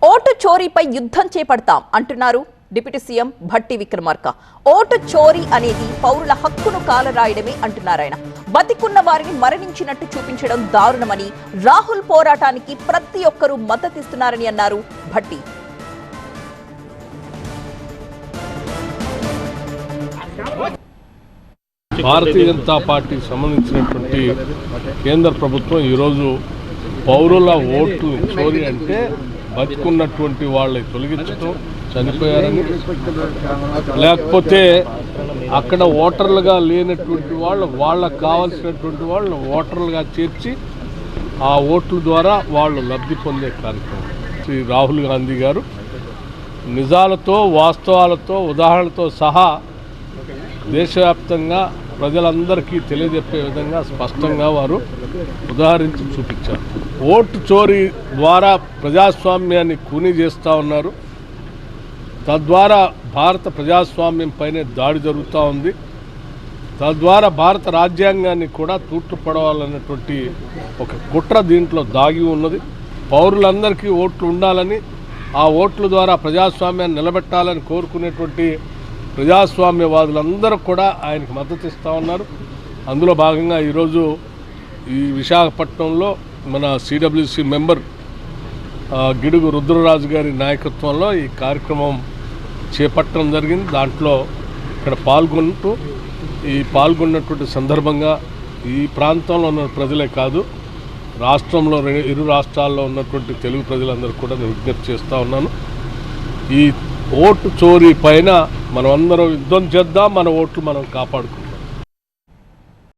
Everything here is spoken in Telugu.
ఓటు చోరీపై యుద్ధం చేపడతాం అంటున్నారు deputy CM Bhatti Vikramarka. Vote చోరీ అనేది పౌరుల హక్కును కాలరాయడమే అంటున్నారు ఆయన. బతికున్న వారిని మరణించినట్టు చూపించడం దారుణమని, రాహుల్ పోరాటానికి ప్రతి ఒక్కరూ మద్దతిస్తున్నారని అన్నారు భట్టి. భారతీయ జనతా పార్టీకి సంబంధించినటువంటి కేంద్ర ప్రభుత్వం ఈరోజు పౌరుల ఓట్లు చోరీ అంటే బతికున్నటువంటి వాళ్ళని తొలగించడం, చనిపోయారని, లేకపోతే అక్కడ ఓటర్లుగా లేనటువంటి వాళ్ళకు కావాల్సినటువంటి వాళ్ళు ఓటర్లుగా చేర్చి ఆ ఓట్ల ద్వారా వాళ్ళు లబ్ధి పొందే కార్యక్రమం. శ్రీ రాహుల్ గాంధీ గారు నిజాలతో, వాస్తవాలతో, ఉదాహరణలతో సహా దేశవ్యాప్తంగా ప్రజలందరికీ తెలియజెప్పే విధంగా స్పష్టంగా వారు ఉదాహరించి చూపించారు. ఓటు చోరీ ద్వారా ప్రజాస్వామ్యాన్ని కూనీ చేస్తూ ఉన్నారు. తద్వారా భారత ప్రజాస్వామ్యం పైనే దాడి జరుగుతూ ఉంది. తద్వారా భారత రాజ్యాంగాన్ని కూడా తూట్లు పడవాలన్నటువంటి ఒక కుట్ర దీంట్లో దాగి ఉన్నది. పౌరులందరికీ ఓట్లు ఉండాలని, ఆ ఓట్ల ద్వారా ప్రజాస్వామ్యాన్ని నిలబెట్టాలని కోరుకునేటువంటి ప్రజాస్వామ్యవాదులందరూ కూడా ఆయనకు మద్దతు ఇస్తూ ఉన్నారు. అందులో భాగంగా ఈరోజు ఈ విశాఖపట్నంలో మన సిడబ్ల్యూసి మెంబర్ గిడుగు రుద్రరాజు గారి నాయకత్వంలో ఈ కార్యక్రమం చేపట్టడం జరిగింది. దాంట్లో ఇక్కడ పాల్గొన్నటువంటి సందర్భంగా ఈ ప్రాంతంలో ఉన్న ప్రజలే కాదు, రాష్ట్రంలో ఇరు రాష్ట్రాల్లో ఉన్నటువంటి తెలుగు ప్రజలందరూ కూడా నేను విజ్ఞప్తి చేస్తూ ఉన్నాను. ఈ ఓటు చోరీ పైన మనం అందరం యుద్ధం చేద్దాం, మన ఓట్లు మనం కాపాడుకుందాం.